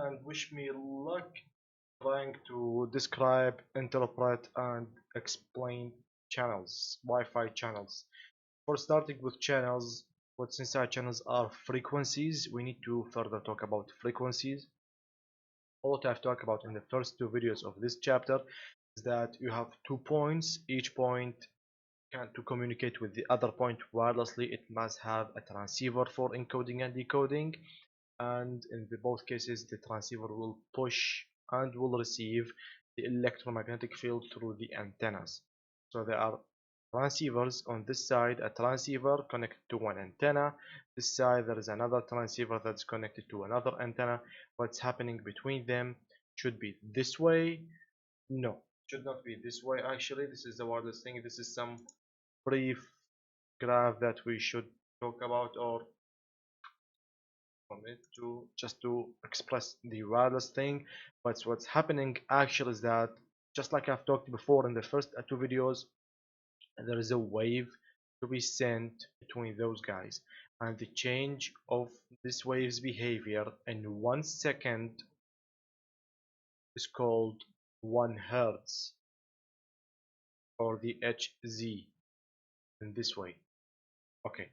and wish me luck trying to describe, interpret, and explain channels, Wi-Fi channels. For starting with channels, what's inside channels are frequencies. We need to further talk about frequencies. All that I've talked about in the first two videos of this chapter is that you have 2 points. Each point to communicate with the other point wirelessly, it must have a transceiver for encoding and decoding, and in both cases the transceiver will push and will receive the electromagnetic field through the antennas. So there are transceivers on this side, a transceiver connected to one antenna. This side there is another transceiver that's connected to another antenna. What's happening between them should be this way. No, should not be this way. Actually, this is the wireless thing. This is some brief graph that we should talk about, or to just to express the wireless thing. But what's happening actually is that, just like I've talked before in the first two videos, there is a wave to be sent between those guys, and the change of this wave's behavior in 1 second is called 1 Hertz, or the Hz, in this way. Okay,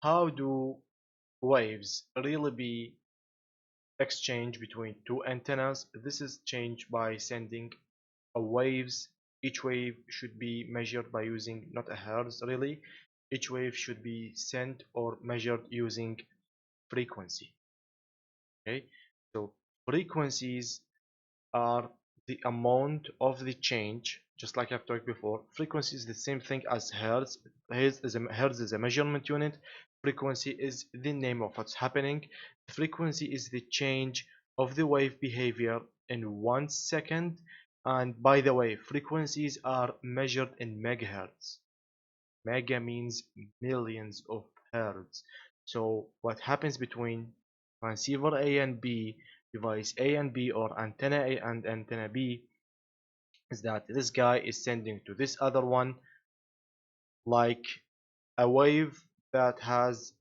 how do waves really be exchange between two antennas? This is changed by sending a waves. Each wave should be measured by using not a hertz really. Each wave should be sent or measured using frequency. Okay, so frequencies are the amount of the change, just like I've talked before. Frequency is the same thing as hertz. Hertz is a measurement unit. Frequency is the name of what's happening. Frequency is the change of the wave behavior in 1 second. And by the way, frequencies are measured in megahertz. Mega means millions of hertz. So what happens between transceiver A and B, device A and B, or antenna A and antenna B, is that this guy is sending to this other one like a wave that has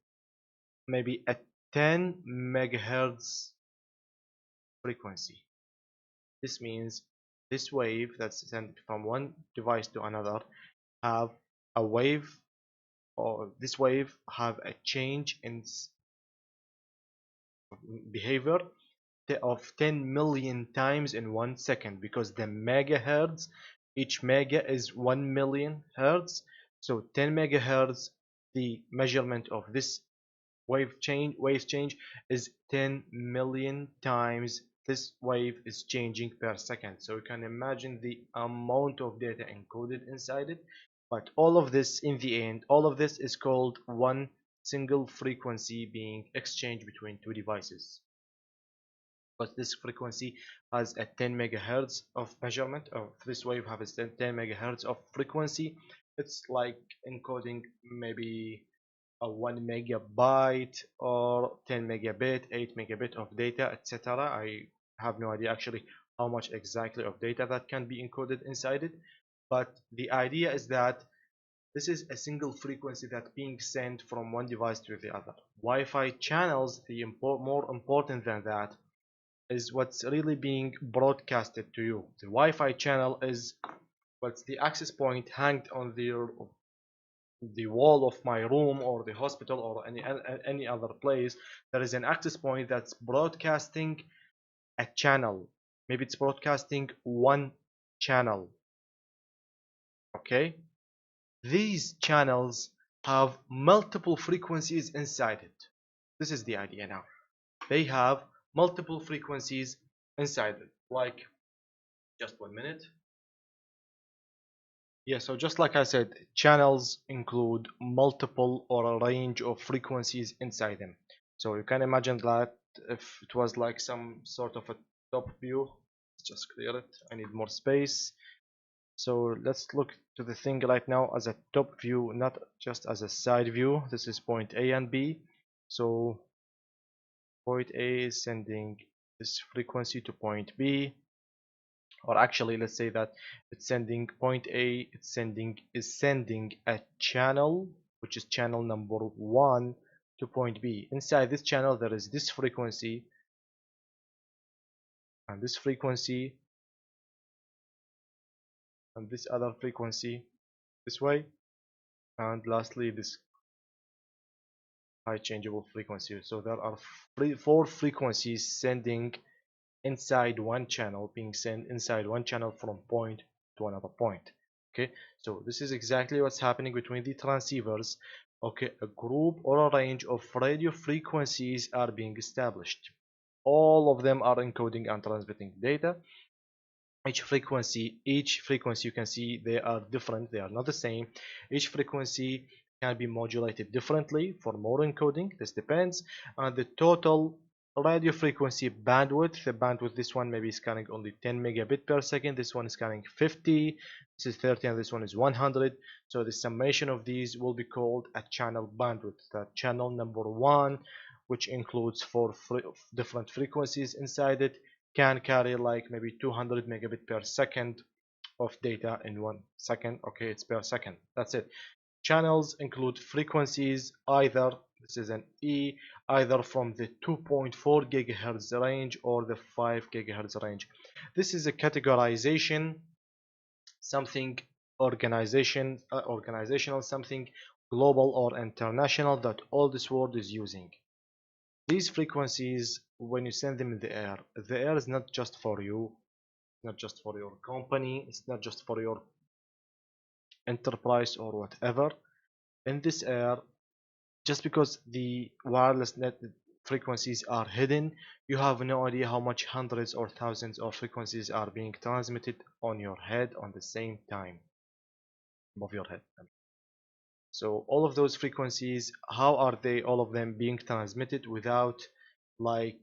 maybe a 10 megahertz frequency. This means this wave that's sent from one device to another have a wave, or this wave have a change in behavior of 10 million times in 1 second, because the megahertz, each mega is 1 million hertz. So 10 megahertz, the measurement of this wave change is 10 million times this wave is changing per second. So you can imagine the amount of data encoded inside it. But all of this, in the end, all of this is called one single frequency being exchanged between two devices. But this frequency has a 10 megahertz of measurement of this wave, has 10 megahertz of frequency. It's like encoding maybe a 1 megabyte or 10 megabit, 8 megabit of data, etc. I have no idea actually how much exactly of data that can be encoded inside it, but the idea is that this is a single frequency that being sent from one device to the other. Wi-Fi channels, the more important than that, is what's really being broadcasted to you. The Wi-Fi channel is what's the access point hanged on the wall of my room or the hospital or any other place. There is an access point that's broadcasting a channel. Maybe it's broadcasting one channel. Okay, these channels have multiple frequencies inside it. This is the idea now. They have multiple frequencies inside it. Like, just 1 minute. Yeah, so just like I said, channels include multiple or a range of frequencies inside them. So you can imagine that if it was like some sort of a top view. Let's just clear it. I need more space. So let's look to the thing right now as a top view, not just as a side view. This is point A and B. So point A is sending this frequency to point B, or actually let's say that it's sending point A, is sending a channel, which is channel number 1, to point B. Inside this channel there is this frequency and this frequency and this other frequency this way, and lastly this high changeable frequency. So there are four frequencies sending inside one channel, being sent inside one channel from point to another point. Okay, so this is exactly what's happening between the transceivers. Okay, a group or a range of radio frequencies are being established. All of them are encoding and transmitting data. Each frequency you can see they are different, they are not the same. Each frequency can be modulated differently for more encoding. This depends on the total radio frequency bandwidth. The bandwidth, this one maybe is carrying only 10 megabit per second, this one is carrying 50, this is 30, and this one is 100. So the summation of these will be called a channel bandwidth. That channel number one, which includes four different frequencies inside it, can carry like maybe 200 megabit per second of data in 1 second. Okay, it's per second, that's it. Channels include frequencies, either this is an E, either from the 2.4 gigahertz range or the 5 gigahertz range. This is a categorization, something organizational, something global or international that all this world is using. These frequencies, when you send them in the air is not just for you, not just for your company, it's not just for your enterprise or whatever. In this air, just because the wireless net frequencies are hidden, you have no idea how much hundreds or thousands of frequencies are being transmitted on your head on the same time, above your head. So all of those frequencies, how are they all of them being transmitted without like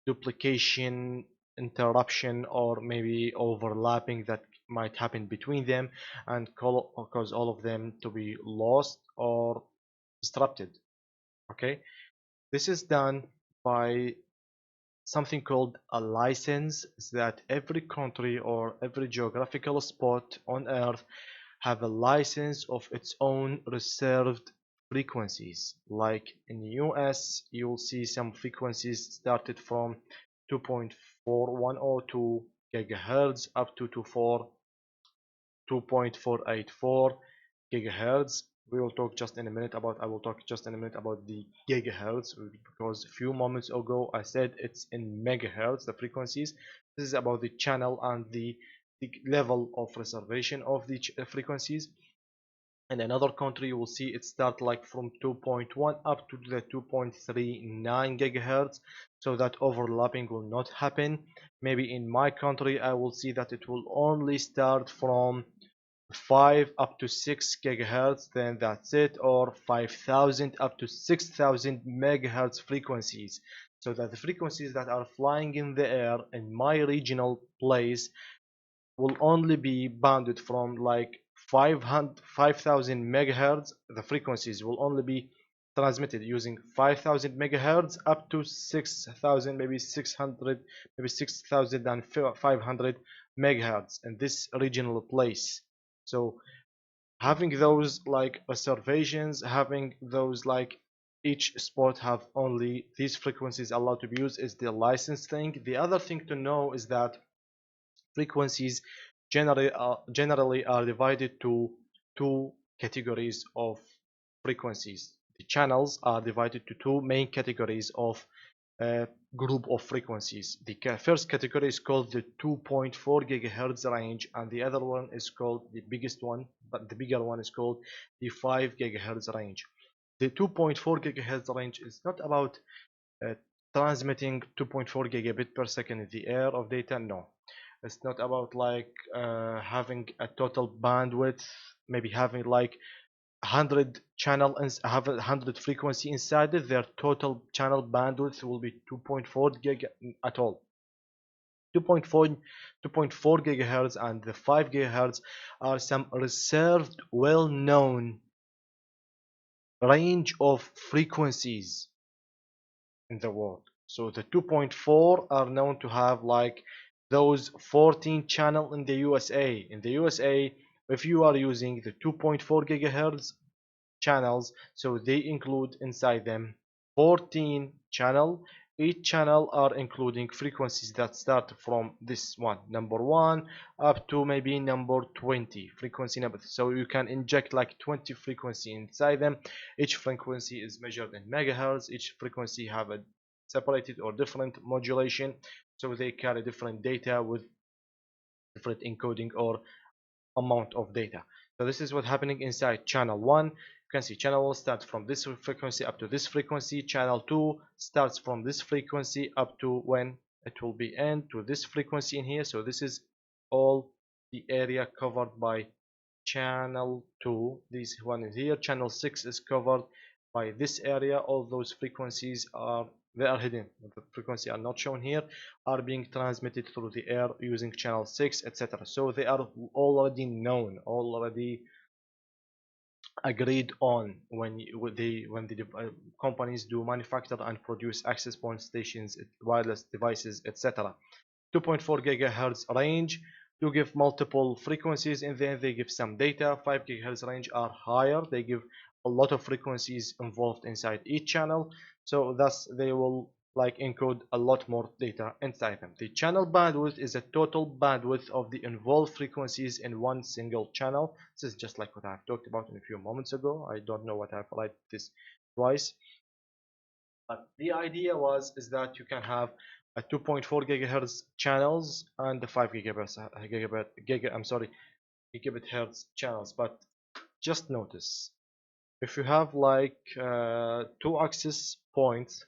duplication, interruption, or maybe overlapping that might happen between them and cause all of them to be lost or disrupted? Okay, this is done by something called a license, that every country or every geographical spot on earth have a license of its own reserved frequencies. Like in the US, you'll see some frequencies started from 2.4102 gigahertz up to 2.484 gigahertz. I will talk just in a minute about the gigahertz, because a few moments ago I said it's in megahertz, the frequencies. This is about the channel and the level of reservation of the frequencies. In another country you will see it start like from 2.1 up to the 2.39 gigahertz, so that overlapping will not happen. Maybe in my country I will see that it will only start from 5 up to 6 gigahertz, then that's it, or 5000 up to 6000 megahertz frequencies. So that the frequencies that are flying in the air in my regional place will only be bounded from like 5000 megahertz. The frequencies will only be transmitted using 5000 megahertz up to 6000, maybe 600, maybe 6500 megahertz in this regional place. So having those like reservations, having those like each spot have only these frequencies allowed to be used is the license thing. The other thing to know is that frequencies generally are divided to two categories of frequencies. The channels are divided to two main categories of group of frequencies. The first category is called the 2.4 gigahertz range, and the other one is called the biggest one, but the bigger one is called the 5 gigahertz range. The 2.4 gigahertz range is not about uh, transmitting 2.4 gigabit per second in the air of data. No, it's not about like having a total bandwidth, maybe having like 100 channel and have 100 frequency inside it. Their total channel bandwidth will be 2.4 gig at all. 2.4 gigahertz and the 5 gigahertz are some reserved, well-known range of frequencies in the world. So the 2.4 are known to have like those 14 channel in the USA. In the USA, if you are using the 2.4 gigahertz channels, so they include inside them 14 channel, Each channel are including frequencies that start from this one, number 1, up to maybe number 20 frequency number. So you can inject like 20 frequency inside them. Each frequency is measured in megahertz. Each frequency have a separated or different modulation, so they carry different data with different encoding or amount of data. So this is what's happening inside channel 1. You can see channel 1 starts from this frequency up to this frequency. Channel 2 starts from this frequency up to when it will be end to this frequency in here. So this is all the area covered by channel 2. This one is here. Channel 6 is covered by this area. All those frequencies are they are hidden. The frequency are not shown here, are being transmitted through the air using channel 6, etc. So they are already known, already agreed on when the companies do manufacture and produce access point stations, wireless devices, etc. 2.4 gigahertz range to give multiple frequencies in there. They give some data. 5 gigahertz range are higher. They give a lot of frequencies involved inside each channel, so thus they will like encode a lot more data inside them. The channel bandwidth is a total bandwidth of the involved frequencies in one single channel. This is just like what I've talked about in a few moments ago. I don't know what I've write this twice, but the idea is that you can have a 2.4 gigahertz channels and the 5 gigabit hertz channels. But just notice, if you have like two access points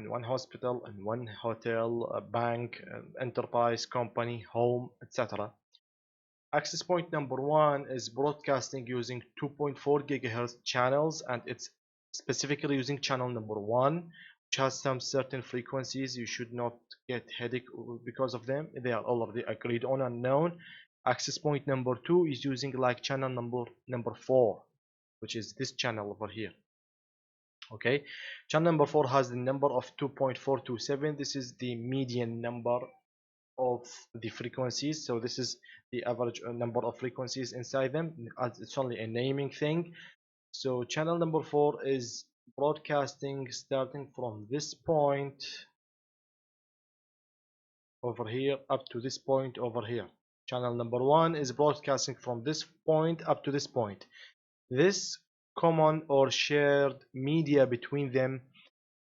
in one hospital, in one hotel, a bank, enterprise company, home, etc., access point number 1 is broadcasting using 2.4 gigahertz channels, and it's specifically using channel number 1, which has some certain frequencies. You should not get headache because of them. They are already agreed on and known. Access point number 2 is using like channel number 4, which is this channel over here. Okay, channel number 4 has the number of 2.427. This is the median number of the frequencies, so this is the average number of frequencies inside them, as it's only a naming thing. So channel number 4 is broadcasting starting from this point over here up to this point over here. Channel number 1 is broadcasting from this point up to this point. This common or shared media between them,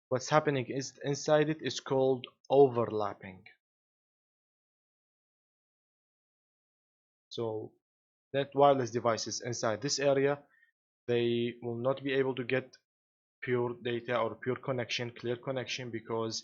what's happening is inside it is called overlapping. So that wireless devices inside this area, they will not be able to get pure data or pure connection, clear connection, because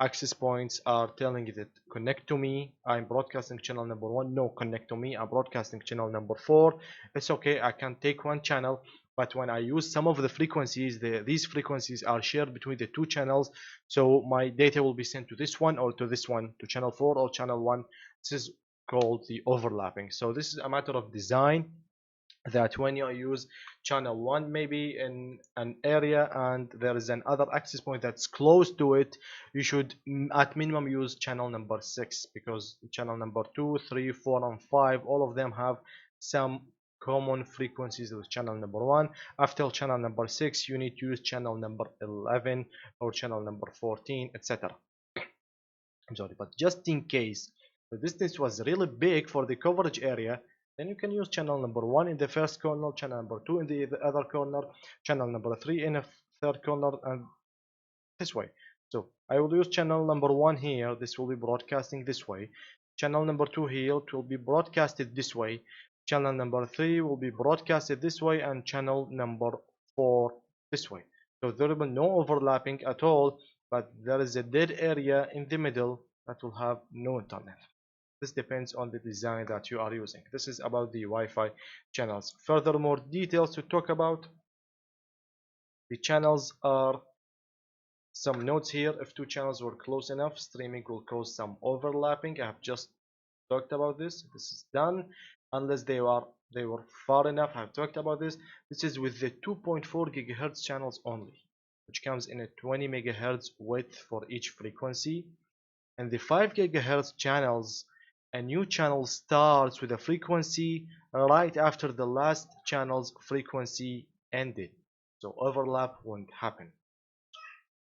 access points are telling it connect to me. I'm broadcasting channel number 1. No, connect to me. I'm broadcasting channel number 4. It's okay, I can take one channel, but when I use some of the frequencies, these frequencies are shared between the two channels, so my data will be sent to this one or to this one, to channel 4 or channel 1. This is called the overlapping. So this is a matter of design, that when you use channel 1 maybe in an area and there is another access point that's close to it, you should at minimum use channel number 6, because channel number 2, 3, 4 and 5, all of them have some common frequencies with channel number 1. After channel number 6 you need to use channel number 11 or channel number 14, etc. I'm sorry, but just in case the distance was really big for the coverage area, then you can use channel number 1 in the first corner, channel number 2 in the other corner, channel number 3 in a third corner, and this way. So I will use channel number 1 here. This will be broadcasting this way. Channel number 2 here, it will be broadcasted this way. Channel number 3 will be broadcasted this way, and channel number 4 this way. So there will be no overlapping at all, but there is a dead area in the middle that will have no internet. This depends on the design that you are using. This is about the Wi-Fi channels. Furthermore details to talk about. The channels are some notes here. If two channels were close enough, streaming will cause some overlapping. I have just talked about this. This is done unless they were far enough. I've talked about this. This is with the 2.4 gigahertz channels only, which comes in a 20 megahertz width for each frequency. And the 5 gigahertz channels, a new channel starts with a frequency right after the last channel's frequency ended, so overlap won't happen.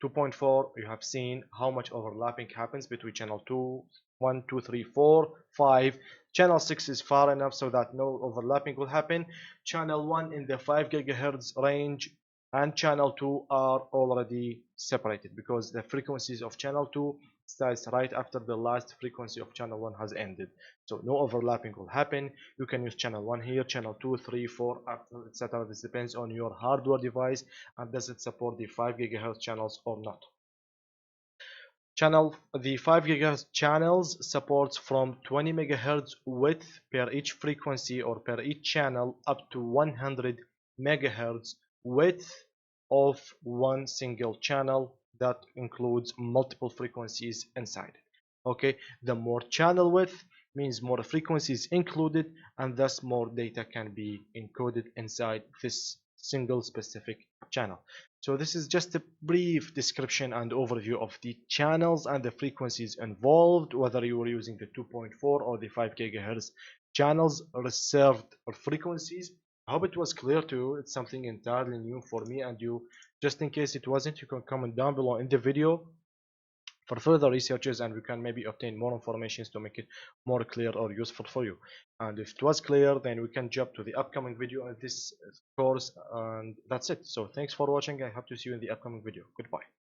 2.4, you have seen how much overlapping happens between channel 2, 1, 2, 3, 4, 5. Channel 6 is far enough so that no overlapping will happen. Channel 1 in the 5 gigahertz range and channel 2 are already separated because the frequencies of channel 2 starts right after the last frequency of channel 1 has ended. So no overlapping will happen. You can use channel 1 here, channel 2, 3, 4, etc. This depends on your hardware device and does it support the 5 gigahertz channels or not. The 5 gigahertz channels supports from 20 megahertz width per each frequency or per each channel up to 100 megahertz width of one single channel that includes multiple frequencies inside. Okay, the more channel width means more frequencies included and thus more data can be encoded inside this single specific channel. So this is just a brief description and overview of the channels and the frequencies involved, whether you were using the 2.4 or the 5 gigahertz channels reserved or frequencies. I hope it was clear to you. It's something entirely new for me and you. Just in case it wasn't, you can comment down below in the video for further researches and we can maybe obtain more information to make it more clear or useful for you. And if it was clear, then we can jump to the upcoming video in this course, and that's it. So thanks for watching. I hope to see you in the upcoming video. Goodbye.